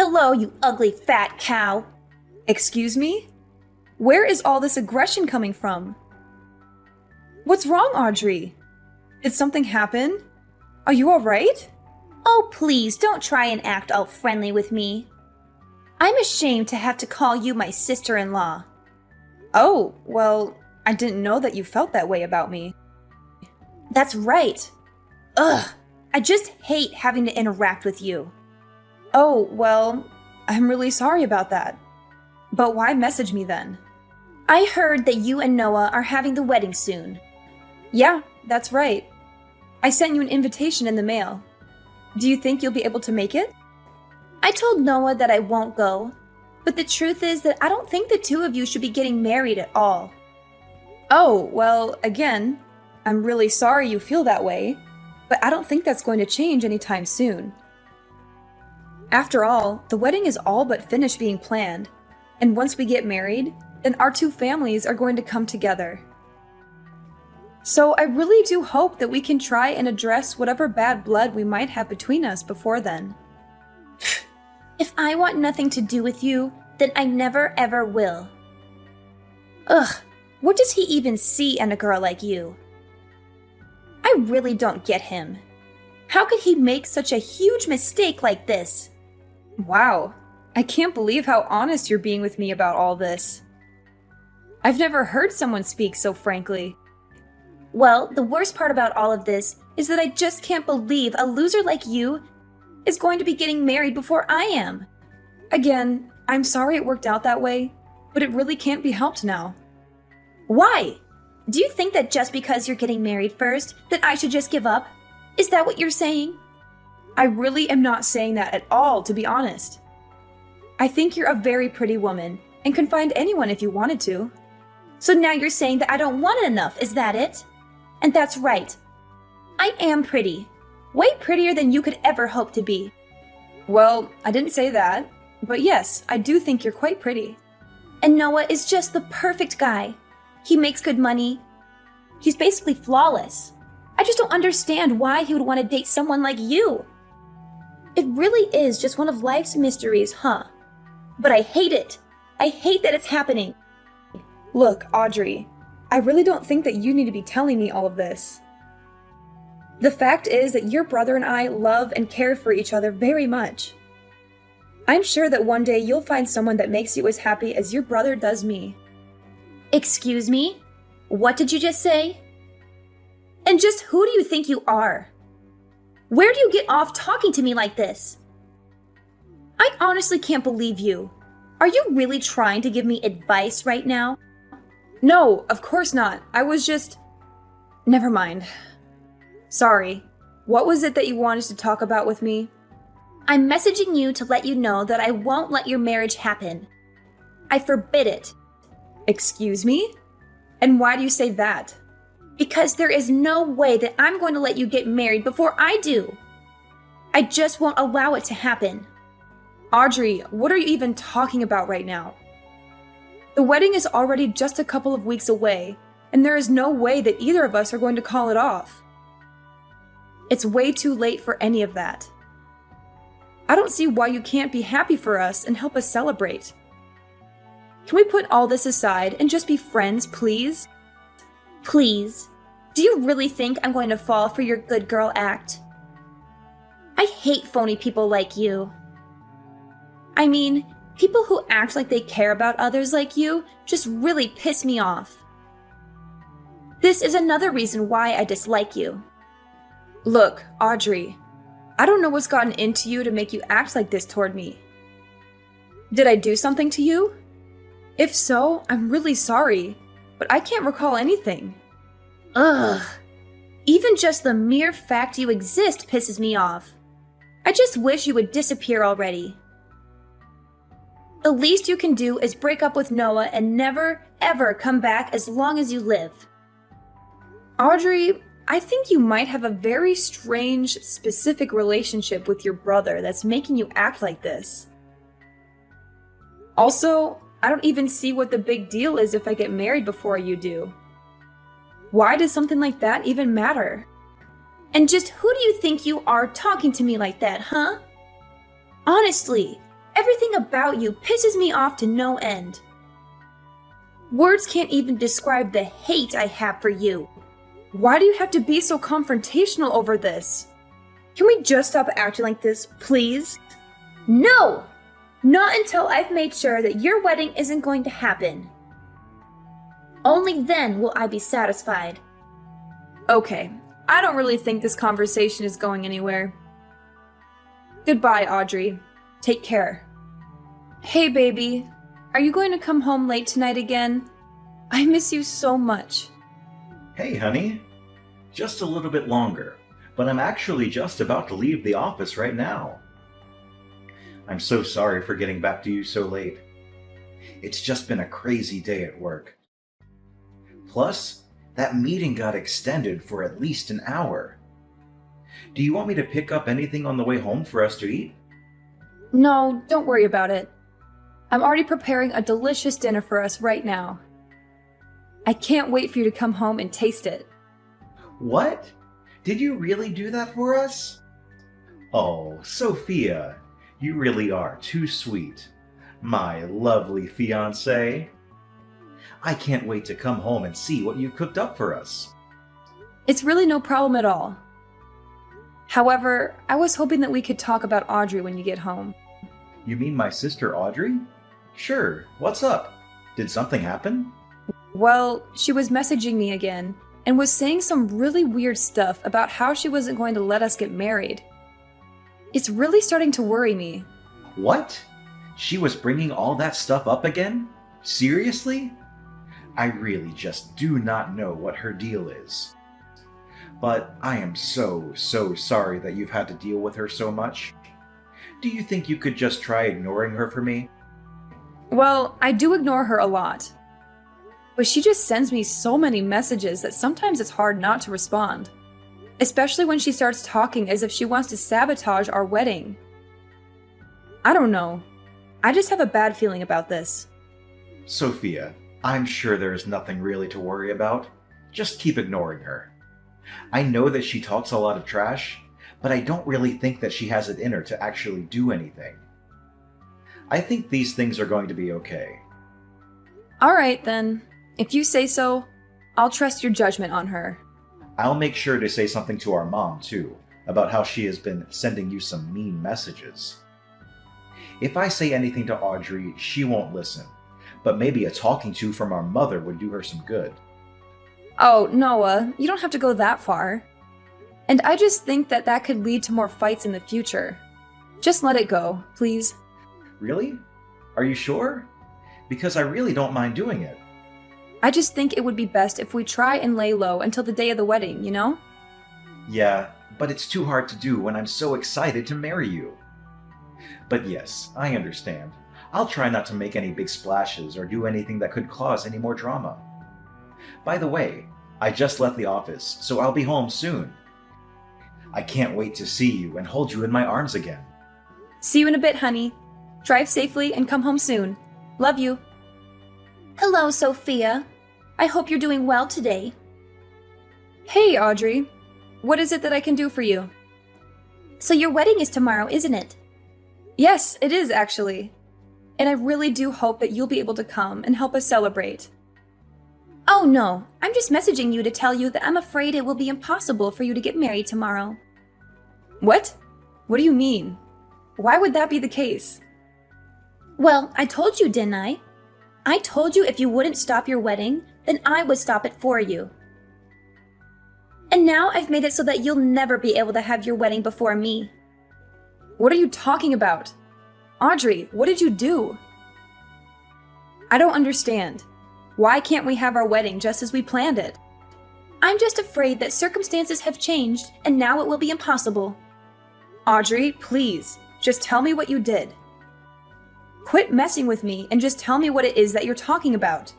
Hello, you ugly fat cow. Excuse me? Where is all this aggression coming from? What's wrong, Audrey? Did something happen? Are you alright? Oh, please don't try and act all friendly with me. I'm ashamed to have to call you my sister-in-law. Oh, well, I didn't know that you felt that way about me. That's right. Ugh, I just hate having to interact with you. Oh, well, I'm really sorry about that. But why message me then? I heard that you and Noah are having the wedding soon. Yeah, that's right. I sent you an invitation in the mail. Do you think you'll be able to make it? I told Noah that I won't go, but the truth is that I don't think the two of you should be getting married at all. Oh, well, again, I'm really sorry you feel that way, but I don't think that's going to change anytime soon. After all, the wedding is all but finished being planned, and once we get married, then our two families are going to come together. So I really do hope that we can try and address whatever bad blood we might have between us before then. If I want nothing to do with you, then I never ever will. Ugh, what does he even see in a girl like you? I really don't get him. How could he make such a huge mistake like this? Wow, I can't believe how honest you're being with me about all this. I've never heard someone speak so frankly. Well, the worst part about all of this is that I just can't believe a loser like you is going to be getting married before I am. Again, I'm sorry it worked out that way, but it really can't be helped now. Why? Do you think that just because you're getting married first, that I should just give up? Is that what you're saying? I really am not saying that at all, to be honest. I think you're a very pretty woman and can find anyone if you wanted to. So now you're saying that I don't want it enough, is that it? And that's right. I am pretty. Way prettier than you could ever hope to be. Well, I didn't say that, but yes, I do think you're quite pretty. And Noah is just the perfect guy. He makes good money. He's basically flawless. I just don't understand why he would want to date someone like you. It really is just one of life's mysteries, huh? But I hate it. I hate that it's happening. Look, Audrey, I really don't think that you need to be telling me all of this. The fact is that your brother and I love and care for each other very much. I'm sure that one day you'll find someone that makes you as happy as your brother does me. Excuse me? What did you just say? And just who do you think you are? Where do you get off talking to me like this? I honestly can't believe you. Are you really trying to give me advice right now? No, of course not. I was just... Never mind. Sorry. What was it that you wanted to talk about with me? I'm messaging you to let you know that I won't let your marriage happen. I forbid it. Excuse me? And why do you say that? Because there is no way that I'm going to let you get married before I do. I just won't allow it to happen. Audrey, what are you even talking about right now? The wedding is already just a couple of weeks away, and there is no way that either of us are going to call it off. It's way too late for any of that. I don't see why you can't be happy for us and help us celebrate. Can we put all this aside and just be friends, please? Please. Do you really think I'm going to fall for your good girl act? I hate phony people like you. I mean, people who act like they care about others like you just really piss me off. This is another reason why I dislike you. Look, Audrey, I don't know what's gotten into you to make you act like this toward me. Did I do something to you? If so, I'm really sorry, but I can't recall anything. Ugh. Even just the mere fact you exist pisses me off. I just wish you would disappear already. The least you can do is break up with Noah and never, ever come back as long as you live. Audrey, I think you might have a very strange, specific relationship with your brother that's making you act like this. Also, I don't even see what the big deal is if I get married before you do. Why does something like that even matter? And just who do you think you are talking to me like that, huh? Honestly, Everything about you pisses me off to no end. Words can't even describe the hate I have for you. Why do you have to be so confrontational over this? Can we just stop acting like this, please? No! Not until I've made sure that your wedding isn't going to happen. Only then will I be satisfied. Okay, I don't really think this conversation is going anywhere. Goodbye, Audrey. Take care. Hey, baby. Are you going to come home late tonight again? I miss you so much. Hey, honey. Just a little bit longer, but I'm actually just about to leave the office right now. I'm so sorry for getting back to you so late. It's just been a crazy day at work. Plus, that meeting got extended for at least an hour. Do you want me to pick up anything on the way home for us to eat? No, don't worry about it. I'm already preparing a delicious dinner for us right now. I can't wait for you to come home and taste it. What? Did you really do that for us? Oh, Sophia, you really are too sweet. My lovely fiancé. I can't wait to come home and see what you cooked up for us. It's really no problem at all. However, I was hoping that we could talk about Audrey when you get home. You mean my sister Audrey? Sure, what's up? Did something happen? Well, she was messaging me again and was saying some really weird stuff about how she wasn't going to let us get married. It's really starting to worry me. What? She was bringing all that stuff up again? Seriously? I really just do not know what her deal is. But I am so sorry that you've had to deal with her so much. Do you think you could just try ignoring her for me? Well, I do ignore her a lot. But she just sends me so many messages that sometimes it's hard not to respond. Especially when she starts talking as if she wants to sabotage our wedding. I don't know. I just have a bad feeling about this. Sophia, I'm sure there is nothing really to worry about. Just keep ignoring her. I know that she talks a lot of trash, but I don't really think that she has it in her to actually do anything. I think these things are going to be okay. Alright then. If you say so, I'll trust your judgment on her. I'll make sure to say something to our mom, too, about how she has been sending you some mean messages. If I say anything to Audrey, she won't listen, but maybe a talking to from our mother would do her some good. Oh, Noah, you don't have to go that far. And I just think that that could lead to more fights in the future. Just let it go, please. Really? Are you sure? Because I really don't mind doing it. I just think it would be best if we try and lay low until the day of the wedding, you know? Yeah, but it's too hard to do when I'm so excited to marry you. But yes, I understand. I'll try not to make any big splashes or do anything that could cause any more drama. By the way, I just left the office, so I'll be home soon. I can't wait to see you and hold you in my arms again. See you in a bit, honey. Drive safely and come home soon. Love you. Hello, Sophia. I hope you're doing well today. Hey, Audrey. What is it that I can do for you? So your wedding is tomorrow, isn't it? Yes, it is actually. And I really do hope that you'll be able to come and help us celebrate. Oh no, I'm just messaging you to tell you that I'm afraid it will be impossible for you to get married tomorrow. What? What do you mean? Why would that be the case? Well, I told you, didn't I? I told you if you wouldn't stop your wedding, then I would stop it for you. And now I've made it so that you'll never be able to have your wedding before me. What are you talking about? Audrey, what did you do? I don't understand. Why can't we have our wedding just as we planned it? I'm just afraid that circumstances have changed and now it will be impossible. Audrey, please, just tell me what you did. Quit messing with me and just tell me what it is that you're talking about.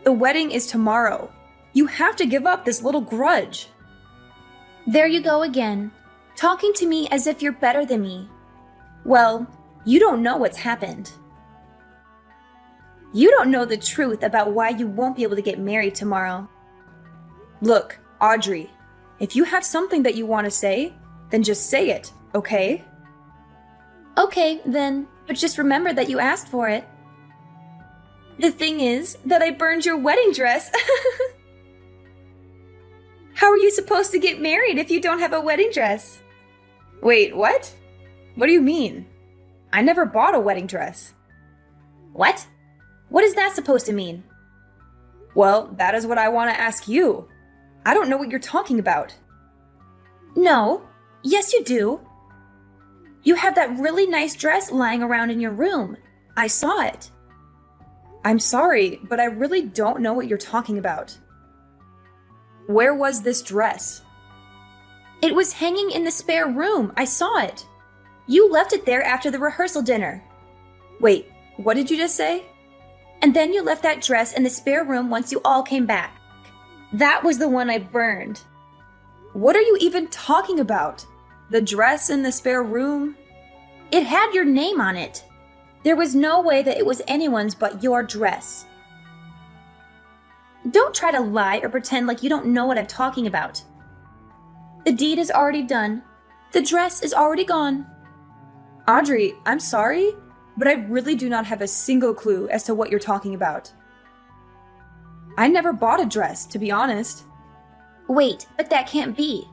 The wedding is tomorrow. You have to give up this little grudge. There you go again, talking to me as if you're better than me. Well, you don't know what's happened. You don't know the truth about why you won't be able to get married tomorrow. Look, Audrey, if you have something that you want to say, then just say it, okay? Okay, then, but just remember that you asked for it. The thing is that I burned your wedding dress. How are you supposed to get married if you don't have a wedding dress? Wait, what? What do you mean? I never bought a wedding dress. What? What is that supposed to mean? Well, that is what I want to ask you. I don't know what you're talking about. No. Yes, you do. You have that really nice dress lying around in your room. I saw it. I'm sorry, but I really don't know what you're talking about. Where was this dress? It was hanging in the spare room. I saw it. You left it there after the rehearsal dinner. Wait, what did you just say? And then you left that dress in the spare room once you all came back. That was the one I burned. What are you even talking about? The dress in the spare room? It had your name on it. There was no way that it was anyone's but your dress. Don't try to lie or pretend like you don't know what I'm talking about. The deed is already done. The dress is already gone. Audrey, I'm sorry, but I really do not have a single clue as to what you're talking about. I never bought a dress, to be honest. Wait, but that can't be.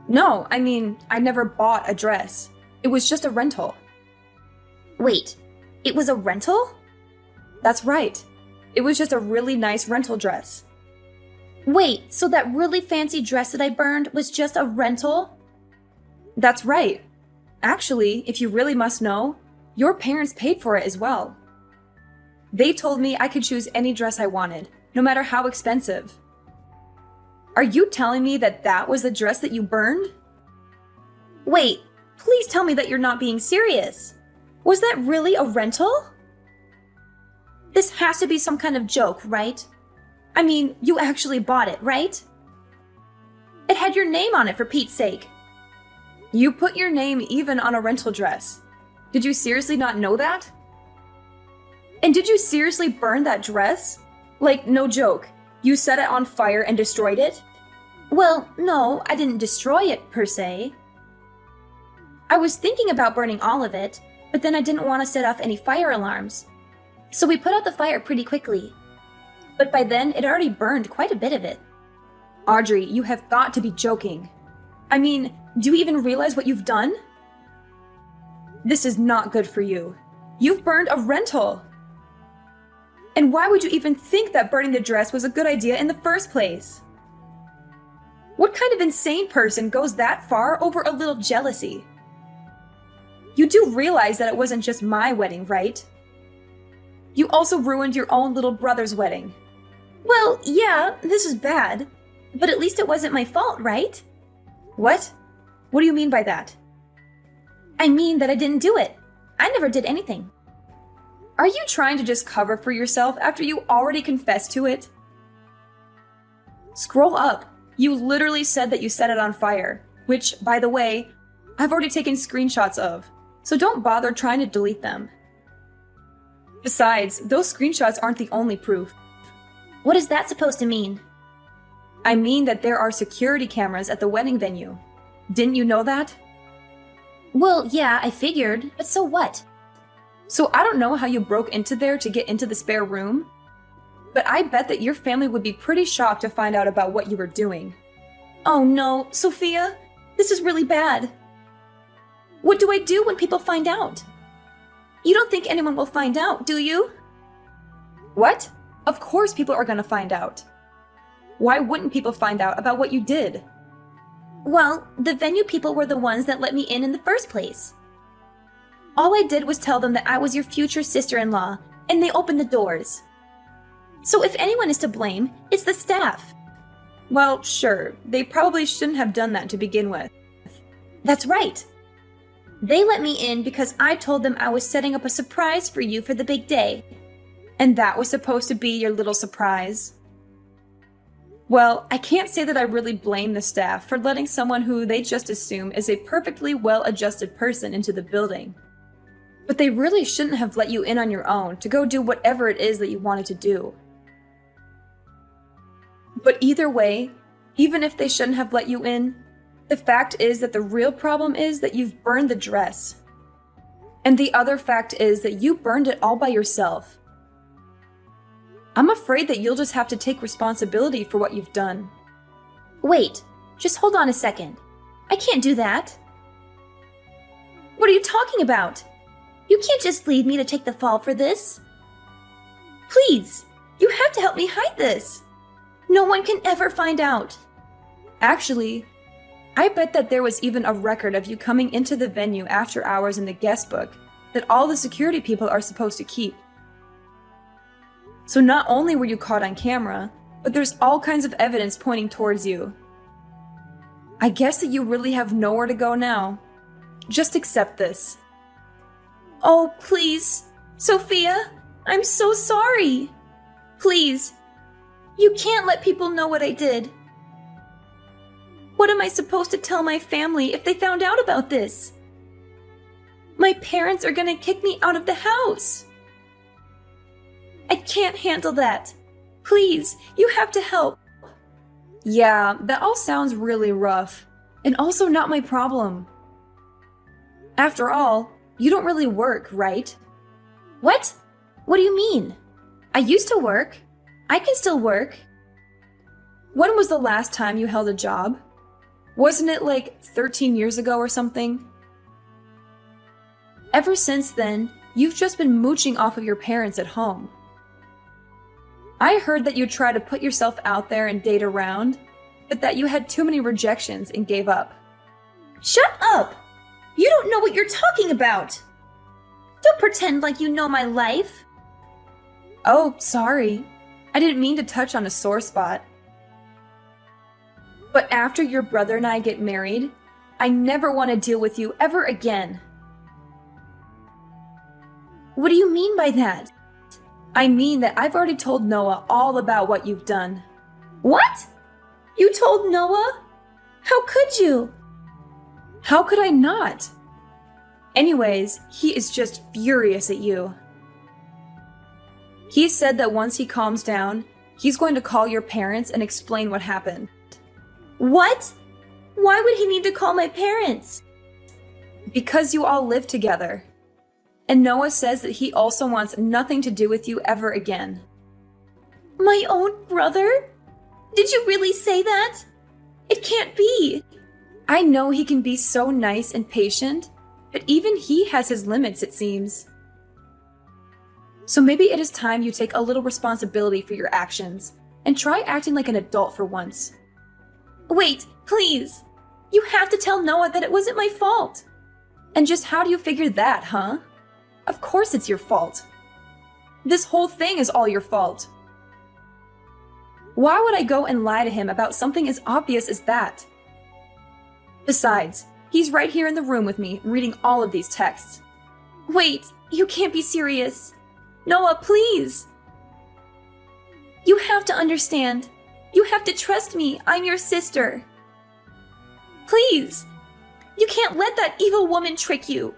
No, I mean, I never bought a dress. It was just a rental. Wait, it was a rental? That's right. It was just a really nice rental dress. Wait, so that really fancy dress that I burned was just a rental? That's right. Actually, if you really must know, your parents paid for it as well. They told me I could choose any dress I wanted, no matter how expensive. Are you telling me that that was the dress that you burned? Wait, please tell me that you're not being serious. Was that really a rental? This has to be some kind of joke, right? I mean, you actually bought it, right? It had your name on it, for Pete's sake. You put your name even on a rental dress. Did you seriously not know that? And did you seriously burn that dress? Like, no joke. You set it on fire and destroyed it? Well, no, I didn't destroy it, per se. I was thinking about burning all of it, but then I didn't want to set off any fire alarms. So we put out the fire pretty quickly. But by then, it already burned quite a bit of it. Audrey, you have got to be joking. I mean, do you even realize what you've done? This is not good for you. You've burned a rental. And why would you even think that burning the dress was a good idea in the first place? What kind of insane person goes that far over a little jealousy? You do realize that it wasn't just my wedding, right? You also ruined your own little brother's wedding. Well, yeah, this is bad. But at least it wasn't my fault, right? What? What do you mean by that? I mean that I didn't do it. I never did anything. Are you trying to just cover for yourself after you already confessed to it? Scroll up. You literally said that you set it on fire, which, by the way, I've already taken screenshots of, so don't bother trying to delete them. Besides, those screenshots aren't the only proof. What is that supposed to mean? I mean that there are security cameras at the wedding venue. Didn't you know that? Well, yeah, I figured, but so what? So I don't know how you broke into there to get into the spare room, but I bet that your family would be pretty shocked to find out about what you were doing. Oh no, Sophia, this is really bad. What do I do when people find out? You don't think anyone will find out, do you? What? Of course people are gonna find out. Why wouldn't people find out about what you did? Well, the venue people were the ones that let me in the first place. All I did was tell them that I was your future sister-in-law, and they opened the doors. So if anyone is to blame, it's the staff. Well, sure, they probably shouldn't have done that to begin with. That's right. They let me in because I told them I was setting up a surprise for you for the big day. And that was supposed to be your little surprise? Well, I can't say that I really blame the staff for letting someone who they just assume is a perfectly well-adjusted person into the building. But they really shouldn't have let you in on your own to go do whatever it is that you wanted to do. But either way, even if they shouldn't have let you in, the fact is that the real problem is that you've burned the dress. And the other fact is that you burned it all by yourself. I'm afraid that you'll just have to take responsibility for what you've done. Wait, just hold on a second. I can't do that. What are you talking about? You can't just leave me to take the fall for this. Please, you have to help me hide this. No one can ever find out. Actually, I bet that there was even a record of you coming into the venue after hours in the guest book that all the security people are supposed to keep. So not only were you caught on camera, but there's all kinds of evidence pointing towards you. I guess that you really have nowhere to go now. Just accept this. Oh, please. Sophia, I'm so sorry. Please. You can't let people know what I did. What am I supposed to tell my family if they found out about this? My parents are gonna kick me out of the house. I can't handle that. Please, you have to help. Yeah, that all sounds really rough, and also not my problem. After all, you don't really work, right? What? What do you mean? I used to work. I can still work. When was the last time you held a job? Wasn't it like 13 years ago or something? Ever since then, you've just been mooching off of your parents at home. I heard that you tried to put yourself out there and date around, but that you had too many rejections and gave up. Shut up! You don't know what you're talking about! Don't pretend like you know my life. Oh, sorry. I didn't mean to touch on a sore spot. But after your brother and I get married, I never want to deal with you ever again. What do you mean by that? I mean that I've already told Noah all about what you've done. What? You told Noah? How could you? How could I not? Anyways, he is just furious at you. He said that once he calms down, he's going to call your parents and explain what happened. What? Why would he need to call my parents? Because you all live together. And Noah says that he also wants nothing to do with you ever again. My own brother? Did you really say that? It can't be. I know he can be so nice and patient, but even he has his limits, it seems. So maybe it is time you take a little responsibility for your actions and try acting like an adult for once. Wait, please. You have to tell Noah that it wasn't my fault. And just how do you figure that, huh? Of course it's your fault. This whole thing is all your fault. Why would I go and lie to him about something as obvious as that? Besides, he's right here in the room with me, reading all of these texts. Wait, you can't be serious. Noah, please. You have to understand. You have to trust me. I'm your sister. Please. You can't let that evil woman trick you.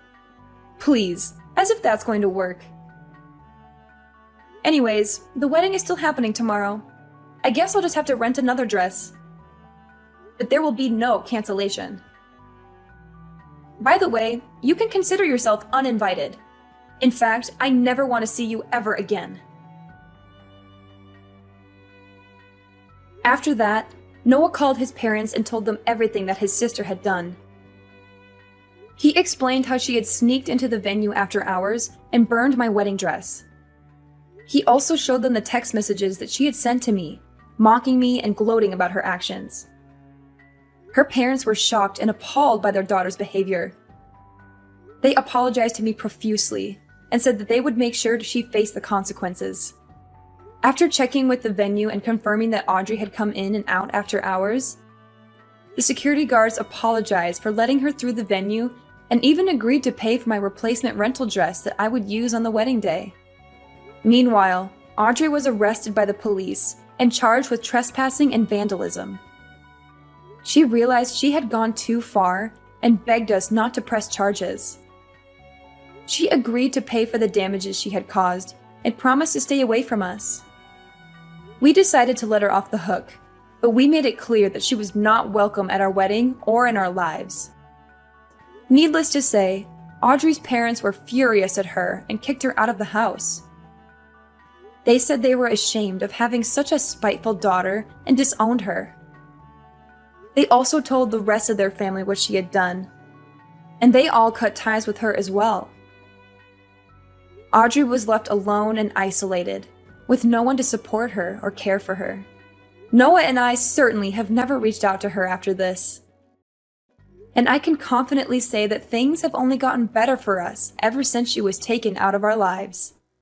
Please, as if that's going to work. Anyways, the wedding is still happening tomorrow. I guess I'll just have to rent another dress. But there will be no cancellation. By the way, you can consider yourself uninvited. In fact, I never want to see you ever again. After that, Noah called his parents and told them everything that his sister had done. He explained how she had sneaked into the venue after hours and burned my wedding dress. He also showed them the text messages that she had sent to me, mocking me and gloating about her actions. Her parents were shocked and appalled by their daughter's behavior. They apologized to me profusely and said that they would make sure she faced the consequences. After checking with the venue and confirming that Audrey had come in and out after hours, the security guards apologized for letting her through the venue and even agreed to pay for my replacement rental dress that I would use on the wedding day. Meanwhile, Audrey was arrested by the police and charged with trespassing and vandalism. She realized she had gone too far and begged us not to press charges. She agreed to pay for the damages she had caused and promised to stay away from us. We decided to let her off the hook, but we made it clear that she was not welcome at our wedding or in our lives. Needless to say, Audrey's parents were furious at her and kicked her out of the house. They said they were ashamed of having such a spiteful daughter and disowned her. They also told the rest of their family what she had done, and they all cut ties with her as well. Audrey was left alone and isolated, with no one to support her or care for her. Noah and I certainly have never reached out to her after this. And I can confidently say that things have only gotten better for us ever since she was taken out of our lives.